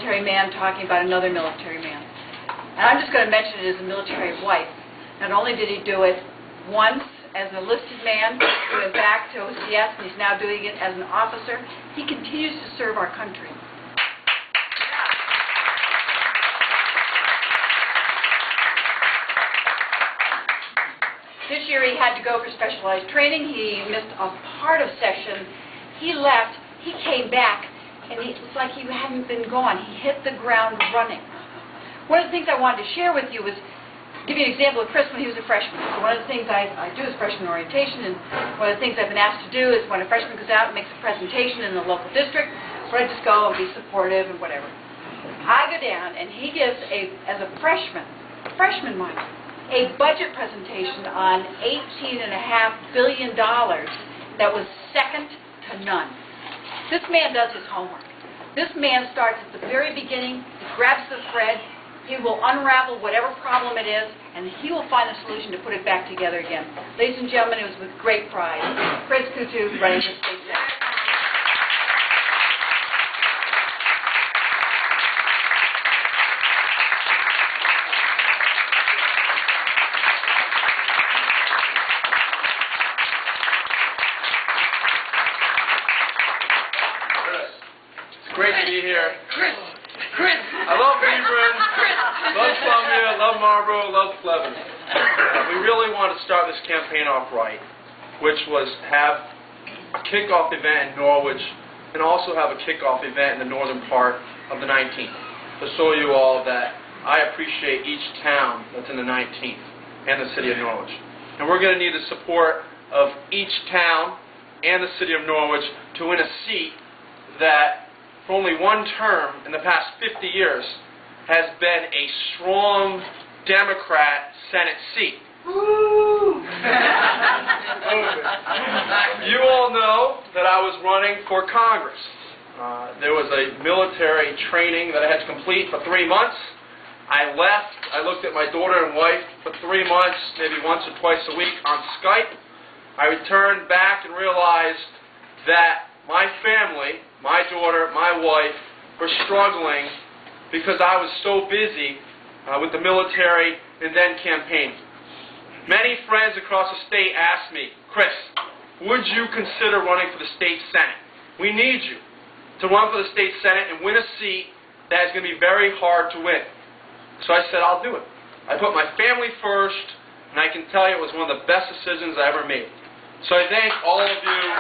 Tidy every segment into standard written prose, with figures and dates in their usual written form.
military man talking about another military man. And I'm just going to mention it as a military wife. Not only did he do it once as an enlisted man, he went back to OCS, and he's now doing it as an officer. He continues to serve our country. This year he had to go for specialized training. He missed a part of session. He left. He came back, and it's like he hadn't been gone. He hit the ground running. One of the things I wanted to share with you was give you an example of Chris when he was a freshman. So one of the things I do is freshman orientation, and one of the things I've been asked to do is when a freshman goes out and makes a presentation in the local district, where I just go and be supportive and whatever. I go down, and he gives, as a freshman mind, a budget presentation on $18.5 billion that was second to none. This man does his homework. This man starts at the very beginning, he grabs the thread, he will unravel whatever problem it is, and he will find the solution to put it back together again. Ladies and gentlemen, it was with great pride. Chris Coutu, running the state senate. Great to be here. Chris! I love Hebron, love Columbia, love Marlboro, love Pleasant. We really wanted to start this campaign off right, which was have a kickoff event in Norwich and also have a kickoff event in the northern part of the 19th to show you all that I appreciate each town that's in the 19th and the city of Norwich. And we're going to need the support of each town and the city of Norwich to win a seat that for only one term in the past 50 years has been a strong Democrat Senate seat. Woo! You all know that I was running for Congress. There was a military training that I had to complete for 3 months. I left. I looked at my daughter and wife for 3 months, maybe once or twice a week on Skype. I returned back and realized that my family, my daughter, my wife, were struggling because I was so busy with the military and then campaigning. Many friends across the state asked me, Chris, would you consider running for the state senate? We need you to run for the state senate and win a seat that is going to be very hard to win. So I said, I'll do it. I put my family first, and I can tell you it was one of the best decisions I ever made. So I thank all of you.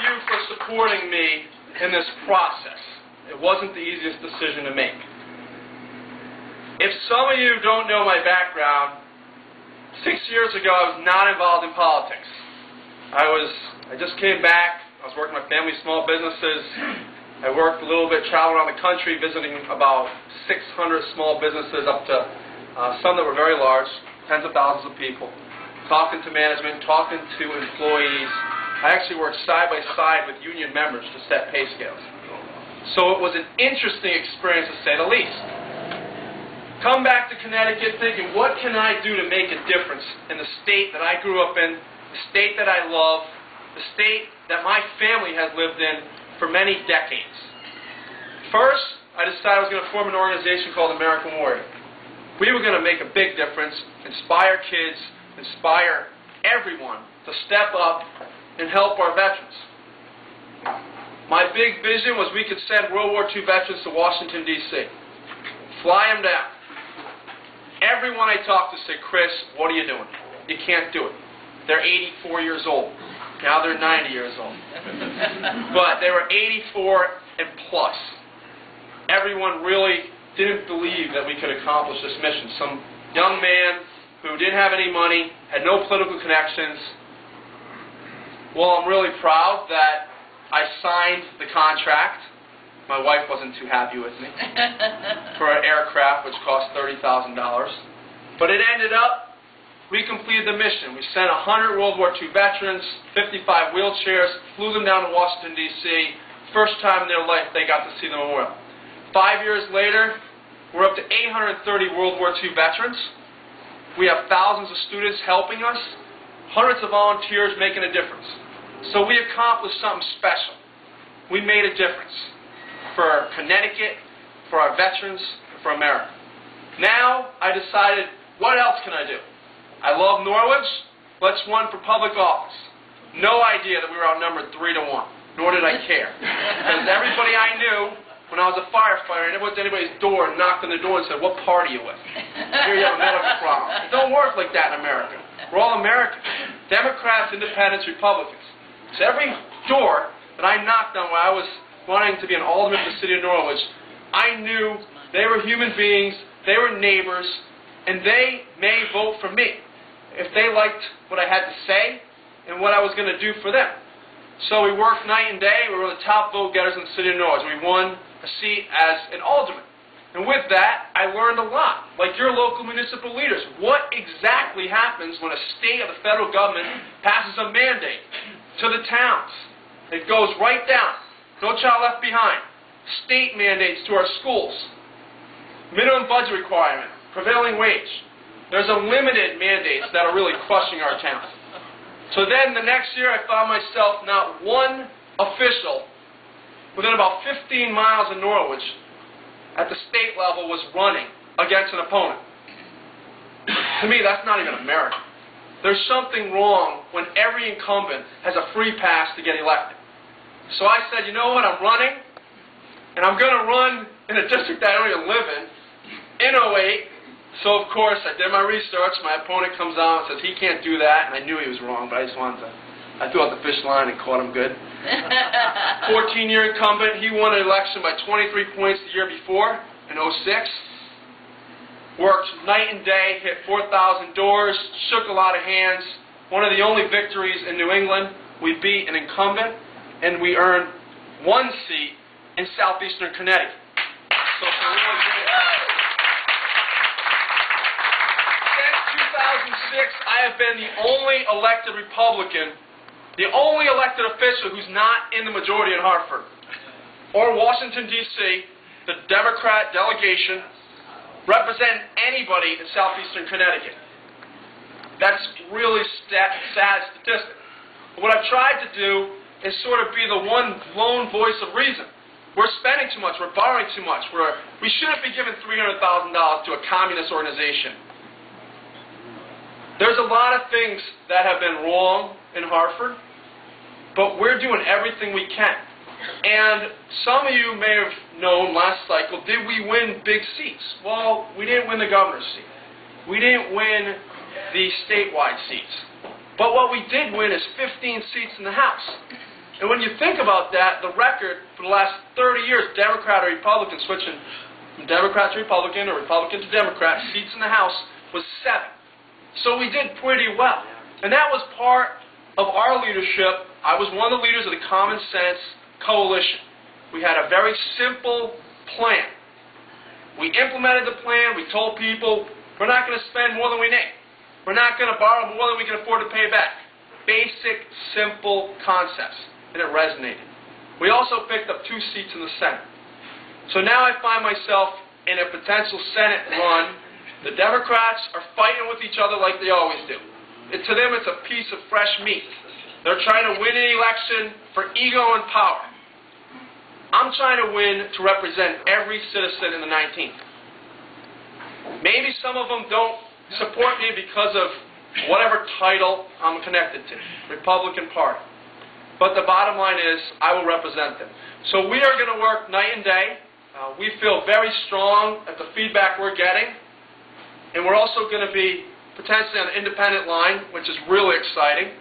For supporting me in this process. It wasn't the easiest decision to make. If some of you don't know my background, 6 years ago I was not involved in politics. I just came back. I was working with family small businesses. I worked a little bit, traveled around the country, visiting about 600 small businesses, up to some that were very large, tens of thousands of people, talking to management, talking to employees. I actually worked side by side with union members to set pay scales. So it was an interesting experience to say the least. Come back to Connecticut thinking, what can I do to make a difference in the state that I grew up in, the state that I love, the state that my family has lived in for many decades. First, I decided I was going to form an organization called American Warrior. We were going to make a big difference, inspire kids, inspire everyone to step up and help our veterans. My big vision was we could send World War II veterans to Washington, D.C. Fly them down. Everyone I talked to said, Chris, what are you doing? You can't do it. They're 84 years old. Now they're 90 years old. But they were 84 and plus. Everyone really didn't believe that we could accomplish this mission. Some young man who didn't have any money, had no political connections. Well, I'm really proud that I signed the contract. My wife wasn't too happy with me for an aircraft which cost $30,000. But it ended up, we completed the mission. We sent 100 World War II veterans, 55 wheelchairs, flew them down to Washington, D.C. First time in their life they got to see the memorial. 5 years later, we're up to 830 World War II veterans. We have thousands of students helping us, hundreds of volunteers making a difference. So we accomplished something special. We made a difference for Connecticut, for our veterans, for America. Now I decided, what else can I do? I love Norwich. Let's run for public office. No idea that we were outnumbered 3-1, nor did I care. Because everybody I knew, when I was a firefighter, I never went to anybody's door and knocked on the door and said, what party are you with? Here you have a medical problem. It don't work like that in America. We're all Americans. Democrats, Independents, Republicans. So every door that I knocked on where I was wanting to be an alderman for the city of Norwich, I knew they were human beings, they were neighbors, and they may vote for me if they liked what I had to say and what I was going to do for them. So we worked night and day. We were the top vote getters in the city of Norwich. We won a seat as an alderman. And with that, I learned a lot. Like your local municipal leaders, what exactly happens when a state or the federal government passes a mandate to the towns? It goes right down. No child left behind. State mandates to our schools. Minimum budget requirement. Prevailing wage. There's unlimited mandates that are really crushing our town. So then the next year I found myself not one official within about 15 miles of Norwich at the state level was running against an opponent. To me, that's not even America. There's something wrong when every incumbent has a free pass to get elected. So I said, you know what, I'm running, and I'm going to run in a district I don't even live in 08. So, of course, I did my research. My opponent comes out and says he can't do that, and I knew he was wrong, but I just wanted to. I threw out the fish line and caught him good. 14-year incumbent. He won an election by 23 points the year before in 06. Worked night and day, hit 4,000 doors, shook a lot of hands. One of the only victories in New England. We beat an incumbent, and we earned one seat in southeastern Connecticut. So for really good. I have been the only elected Republican, the only elected official who's not in the majority in Hartford or Washington, D.C., the Democrat delegation, represent anybody in southeastern Connecticut. That's really sad statistic. But what I've tried to do is sort of be the one lone voice of reason. We're spending too much. We're borrowing too much. We shouldn't be giving $300,000 to a communist organization. There's a lot of things that have been wrong in Hartford, but we're doing everything we can. And some of you may have known last cycle, did we win big seats? Well, we didn't win the governor's seat. We didn't win the statewide seats. But what we did win is 15 seats in the House. And when you think about that, the record for the last 30 years, Democrat or Republican, switching from Democrat to Republican or Republican to Democrat, seats in the House was 7. So we did pretty well. And that was part of our leadership. I was one of the leaders of the Common Sense Coalition. We had a very simple plan. We implemented the plan. We told people, we're not going to spend more than we need. We're not going to borrow more than we can afford to pay back. Basic, simple concepts. And it resonated. We also picked up 2 seats in the Senate. So now I find myself in a potential Senate run. The Democrats are fighting with each other like they always do. To them, it's a piece of fresh meat. They're trying to win an election for ego and power. I'm trying to win to represent every citizen in the 19th. Maybe some of them don't support me because of whatever title I'm connected to, Republican Party. But the bottom line is, I will represent them. So we are going to work night and day. We feel very strong at the feedback we're getting. And we're also going to be potentially on an independent line, which is really exciting.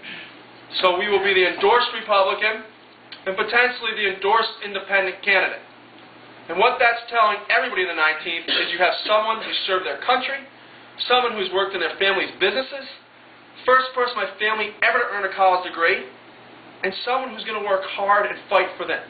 So we will be the endorsed Republican and potentially the endorsed independent candidate. And what that's telling everybody in the 19th is you have someone who served their country, someone who's worked in their family's businesses, first person in my family ever to earn a college degree, and someone who's going to work hard and fight for them.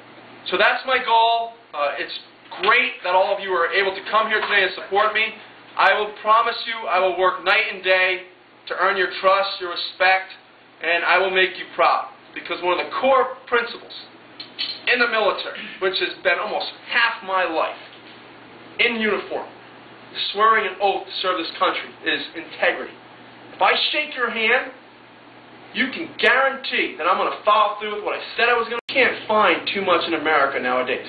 So that's my goal. It's great that all of you are able to come here today and support me. I will promise you I will work night and day to earn your trust, your respect, and I will make you proud. Because one of the core principles in the military, which has been almost half my life, in uniform, swearing an oath to serve this country, is integrity. If I shake your hand, you can guarantee that I'm going to follow through with what I said I was going to. You can't find too much in America nowadays.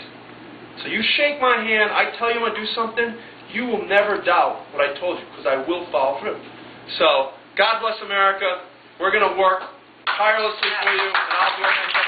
So you shake my hand, I tell you I'm going to do something, you will never doubt what I told you, because I will follow through. So, God bless America. We're going to work tirelessly for you, and I'll do everything.